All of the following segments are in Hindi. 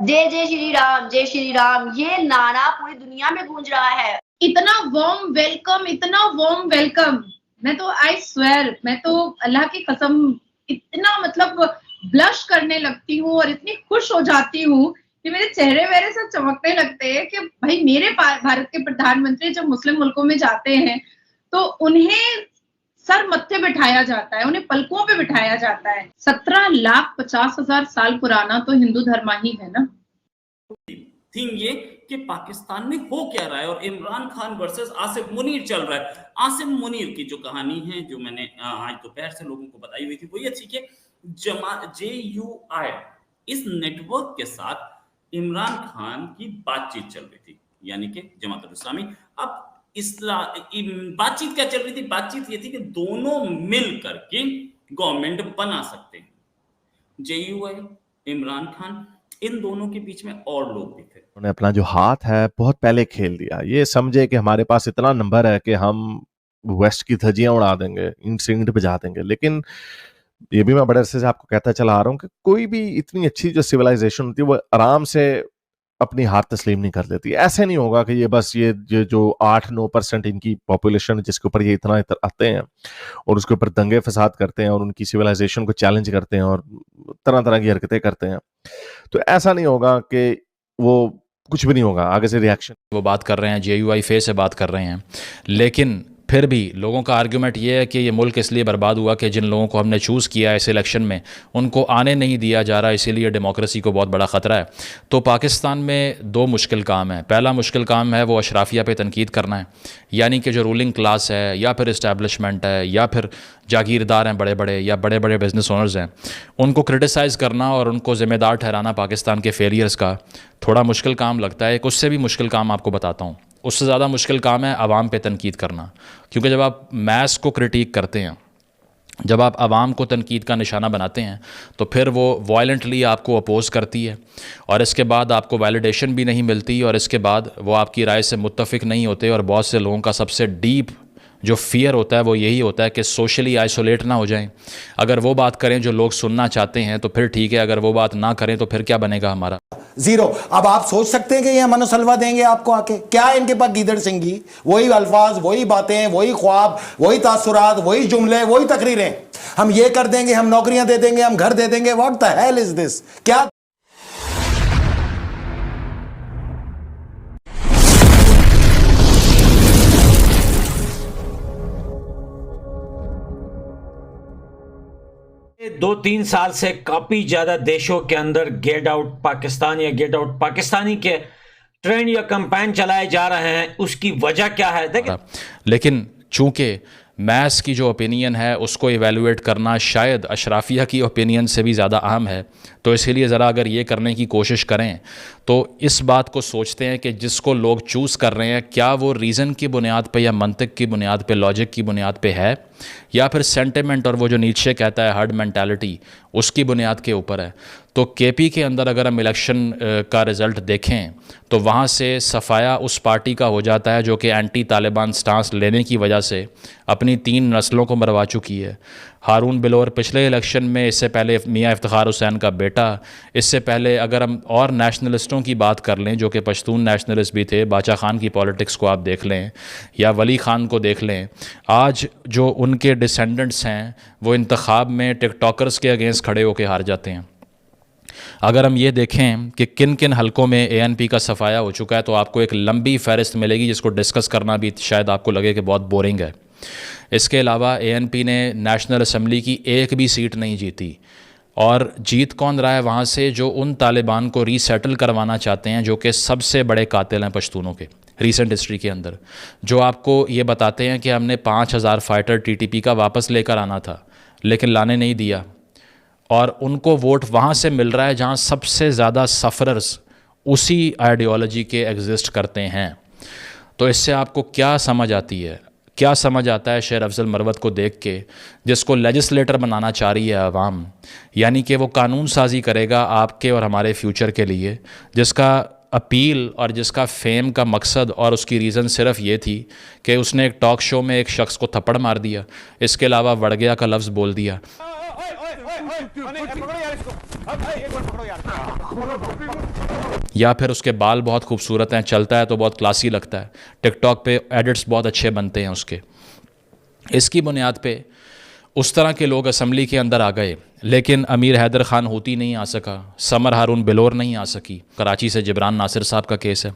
जय श्री राम, ये नारा पूरी दुनिया में गूंज रहा है। इतना वार्म वेलकम, इतना वार्म वेलकम। मैं तो आई स्वेयर, मैं तो अल्लाह की कसम इतना मतलब ब्लश करने लगती हूँ और इतनी खुश हो जाती हूँ कि मेरे चेहरे वेरे से चमकने लगते हैं कि भाई मेरे भारत के प्रधानमंत्री जब मुस्लिम मुल्कों में जाते हैं तो उन्हें सर मत्थे बिठाया जाता है, उन्हें पलकों पे बिठाया जाता है। 17,50,000 साल पुराना तो हिंदू धर्म ही है ना। थिंग ये कि पाकिस्तान में हो क्या रहा है और इमरान खान वर्सेस आसिफ मुनीर चल रहा है। आसिफ मुनीर की जो कहानी है, जो मैंने आज दोपहर से लोगों को बताई हुई थी, वो ये थी कि JUI इस नेटवर्क के साथ इमरान खान की बातचीत चल रही थी, यानी कि जमात इस्लामी। अब बातचीत क्या चल रही थी? बातचीत ये थी कि दोनों मिल करके गवर्नमेंट बना सकते हैं। JUI, इमरान खान, इन दोनों के बीच में और लोग भी थे। उन्होंने अपना जो हाथ है बहुत पहले खेल दिया। ये समझे कि हमारे पास इतना नंबर है कि हम वेस्ट की धज्जियां उड़ा देंगे, इंट बजा देंगे। लेकिन ये भी मैं बड़े अरसे से आपको कहता चला आ रहा हूँ कि कोई भी इतनी अच्छी जो सिविलाइजेशन होती है वो आराम से अपनी हार तस्लीम नहीं कर लेती। ऐसे नहीं होगा कि ये बस ये जो 8-9% इनकी पॉपुलेशन जिसके ऊपर ये इतना आते हैं और उसके ऊपर दंगे फसाद करते हैं और उनकी सिविलाइजेशन को चैलेंज करते हैं और तरह तरह की हरकतें करते हैं, तो ऐसा नहीं होगा कि वो कुछ भी नहीं होगा, आगे से रिएक्शन। वो बात कर रहे हैं, JUI फे से बात कर रहे हैं, लेकिन फिर भी लोगों का आर्ग्यूमेंट ये है कि ये मुल्क इसलिए बर्बाद हुआ कि जिन लोगों को हमने चूज़ किया इस इलेक्शन में उनको आने नहीं दिया जा रहा, इसीलिए डेमोक्रेसी को बहुत बड़ा ख़तरा है। तो पाकिस्तान में दो मुश्किल काम है। पहला मुश्किल काम है वो अशराफिया पे तनकीद करना है, यानी कि जो रूलिंग क्लास है या फिर इस्टेब्लिशमेंट है या फिर जागीरदार हैं बड़े बड़े या बड़े बड़े बिजनेस ओनर्स हैं, उनको क्रिटिसाइज़ करना और उनको ज़िम्मेदार ठहराना पाकिस्तान के फेलियर्स का थोड़ा मुश्किल काम लगता है। एक उससे भी मुश्किल काम आपको बताता हूँ, उससे ज़्यादा मुश्किल काम है आवाम पे तनकीद करना। क्योंकि जब आप मैस को क्रिटिक करते हैं, जब आप आवाम को तनकीद का निशाना बनाते हैं, तो फिर वो वायलेंटली आपको अपोज़ करती है और इसके बाद आपको वैलिडेशन भी नहीं मिलती और इसके बाद वो आपकी राय से मुत्तफ़िक नहीं होते। और बहुत से लोगों का सबसे डीप जो फियर होता है वो यही होता है कि सोशली आइसोलेट ना हो जाएं। अगर वो बात करें जो लोग सुनना चाहते हैं तो फिर ठीक है, अगर वो बात ना करें तो फिर क्या बनेगा हमारा? जीरो। अब आप सोच सकते हैं कि ये मनोसलवा देंगे आपको आके? क्या है इनके पास गीदड़ सिंगी? वही अल्फाज, वही बातें, वही ख्वाब, वही तासुरात, वही जुमले, वही तकरीरें। हम ये कर देंगे, हम नौकरियां दे देंगे, हम घर दे देंगे। What the hell is this? क्या दो तीन साल से काफी ज्यादा देशों के अंदर गेट आउट पाकिस्तान या गेट आउट पाकिस्तानी के ट्रेंड या कैंपेन चलाए जा रहे हैं। उसकी वजह क्या है देखिए। लेकिन चूंकि मैस की जो ओपिनियन है उसको इवेलुएट करना शायद अशराफिया की ओपिनियन से भी ज़्यादा अहम है, तो इसीलिए ज़रा अगर ये करने की कोशिश करें तो इस बात को सोचते हैं कि जिसको लोग चूज़ कर रहे हैं क्या वो रीज़न की बुनियाद पे या मंतिक की बुनियाद पे, लॉजिक की बुनियाद पे है, या फिर सेंटिमेंट और वो जो नीचे कहता है हर्ड मेंटालिटी उसकी बुनियाद के ऊपर है। तो KP के अंदर अगर हम इलेक्शन का रिज़ल्ट देखें तो वहाँ से सफाया उस पार्टी का हो जाता है जो कि एंटी तालिबान स्टांस लेने की वजह से अपनी 3 नस्लों को मरवा चुकी है। हारून बिलोर पिछले इलेक्शन में, इससे पहले मियाँ इफ्तिखार हुसैन का बेटा, इससे पहले अगर हम और नेशनलिस्टों की बात कर लें जो कि पश्तून नेशनलिस्ट भी थे, बाचा खान की पॉलिटिक्स को आप देख लें या वली खान को देख लें, आज जो उनके डिसेंडेंट्स हैं वो इंतखाब में टिकटॉकर्स के अगेंस्ट खड़े होकर हार जाते हैं। अगर हम ये देखें कि किन किन हलकों में ANP का सफाया हो चुका है तो आपको एक लंबी फहरिस्त मिलेगी जिसको डिस्कस करना भी शायद आपको लगे कि बहुत बोरिंग है। इसके अलावा ANP ने नेशनल असम्बली की एक भी सीट नहीं जीती, और जीत कौन रहा है वहाँ से? जो उन तालिबान को रीसेटल करवाना चाहते हैं जो कि सबसे बड़े कातिल हैं पश्तूनों के रीसेंट हिस्ट्री के अंदर, जो आपको ये बताते हैं कि हमने 5,000 फाइटर TTP का वापस लेकर आना था लेकिन लाने नहीं दिया, और उनको वोट वहाँ से मिल रहा है जहाँ सबसे ज़्यादा सफ़रर्स उसी आइडियोलॉजी के एग्जिस्ट करते हैं। तो इससे आपको क्या समझ आती है, क्या समझ आता है शेर अफजल मरवत को देख के, जिसको लेजिस्लेटर बनाना चाह रही है आवाम, यानी कि वो कानून साजी करेगा आपके और हमारे फ्यूचर के लिए, जिसका अपील और जिसका फेम का मकसद और उसकी रीज़न सिर्फ ये थी कि उसने एक टॉक शो में एक शख्स को थप्पड़ मार दिया, इसके अलावा वड़ गया का लफ्ज़ बोल दिया। पकड़ो यार इसको, अब एक बार पकड़ो यार। या फिर उसके बाल बहुत खूबसूरत हैं, चलता है तो बहुत क्लासी लगता है, टिकटॉक पे एडिट्स बहुत अच्छे बनते हैं उसके। इसकी बुनियाद पे उस तरह के लोग असम्बली के अंदर आ गए, लेकिन अमीर हैदर ख़ान हूती नहीं आ सका, समर हारून बिलोर नहीं आ सकी। कराची से जिब्रान नासिर साहब का केस है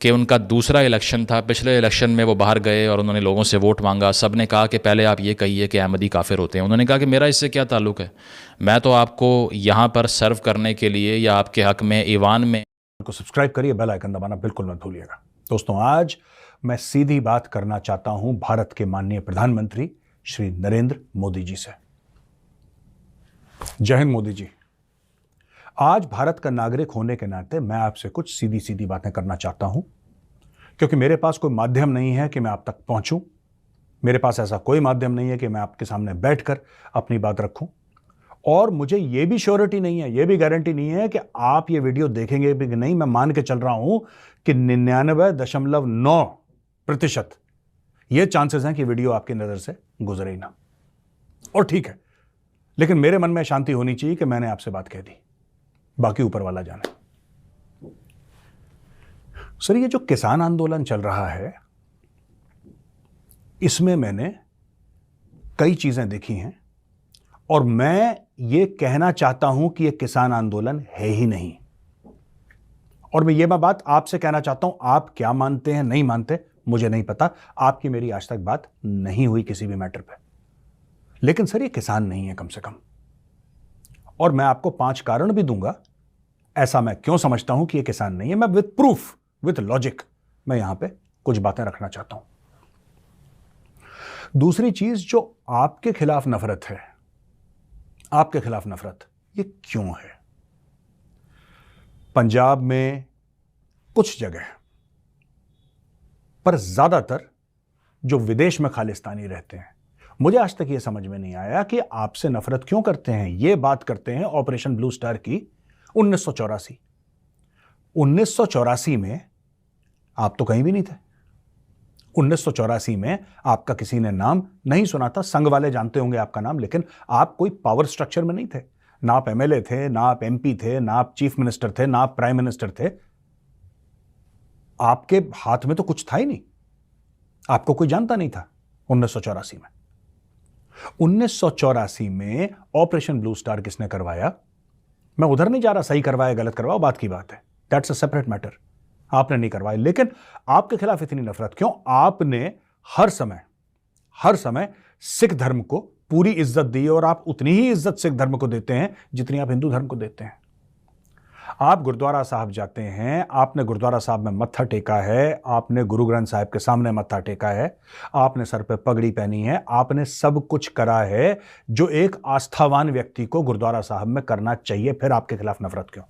कि उनका दूसरा इलेक्शन था, पिछले इलेक्शन में वो बाहर गए और उन्होंने लोगों से वोट मांगा। सब ने कहा कि पहले आप ये कहिए कि अहमदी काफिर होते हैं। उन्होंने कहा कि मेरा इससे क्या ताल्लुक़ है, मैं तो आपको यहाँ पर सर्व करने के लिए या आपके हक़ में ईवान में। को सब्सक्राइब करिए, बेल आइकन दबाना बिल्कुल मत भूलिएगा। दोस्तों, आज मैं सीधी बात करना चाहता हूं भारत के माननीय प्रधानमंत्री श्री नरेंद्र मोदी जी से। जय हिंद मोदी जी। आज भारत का नागरिक होने के नाते मैं आपसे कुछ सीधी सीधी बातें करना चाहता हूं, क्योंकि मेरे पास कोई माध्यम नहीं है कि मैं आप तक पहुंचूं। मेरे पास ऐसा कोई माध्यम नहीं है कि मैं आपके सामने बैठकर अपनी बात रखूं, और मुझे यह भी श्योरिटी नहीं है, यह भी गारंटी नहीं है कि आप ये वीडियो देखेंगे भी नहीं। मैं मान के चल रहा हूं कि 99.9% ये चांसेस हैं कि वीडियो आपकी नजर से गुजरे ही ना। और ठीक है, लेकिन मेरे मन में शांति होनी चाहिए कि मैंने आपसे बात कह दी, बाकी ऊपर वाला जाने। सर, ये जो किसान आंदोलन चल रहा है, इसमें मैंने कई चीजें देखी हैं, और मैं ये कहना चाहता हूं कि ये किसान आंदोलन है ही नहीं। और मैं ये बात आपसे कहना चाहता हूं, आप क्या मानते हैं नहीं मानते मुझे नहीं पता, आपकी मेरी आज तक बात नहीं हुई किसी भी मैटर पे। लेकिन सर, ये किसान नहीं है कम से कम, और मैं आपको 5 कारण भी दूंगा ऐसा मैं क्यों समझता हूं कि ये किसान नहीं है। मैं विद प्रूफ, विद लॉजिक मैं यहां पे कुछ बातें रखना चाहता हूं। दूसरी चीज, जो आपके खिलाफ नफरत है, आपके खिलाफ नफरत ये क्यों है? पंजाब में कुछ जगह, पर ज्यादातर जो विदेश में खालिस्तानी रहते हैं, मुझे आज तक यह समझ में नहीं आया कि आपसे नफरत क्यों करते हैं। यह बात करते हैं ऑपरेशन ब्लू स्टार की 1984 में आप तो कहीं भी नहीं थे। 1984 में आपका किसी ने नाम नहीं सुना था। संघ वाले जानते होंगे आपका नाम, लेकिन आप कोई पावर स्ट्रक्चर में नहीं थे। ना आप एमएलए थे, ना आप एमपी थे, ना आप चीफ मिनिस्टर थे, ना आप प्राइम मिनिस्टर थे। आपके हाथ में तो कुछ था ही नहीं, आपको कोई जानता नहीं था 1984 में। 1984 में ऑपरेशन ब्लू स्टार किसने करवाया? मैं उधर नहीं जा रहा, सही करवाया गलत करवाया बात की बात है, दैट्स अ सेपरेट मैटर। आपने नहीं करवाया, लेकिन आपके खिलाफ इतनी नफरत क्यों? आपने हर समय सिख धर्म को पूरी इज्जत दी, और आप उतनी ही इज्जत सिख धर्म को देते हैं जितनी आप हिंदू धर्म को देते हैं। आप गुरुद्वारा साहब जाते हैं, आपने गुरुद्वारा साहब में मत्था टेका है, आपने गुरु ग्रंथ साहब के सामने मत्था टेका है, आपने सर पे पगड़ी पहनी है, आपने सब कुछ करा है जो एक आस्थावान व्यक्ति को गुरुद्वारा साहब में करना चाहिए। फिर आपके खिलाफ नफरत क्यों?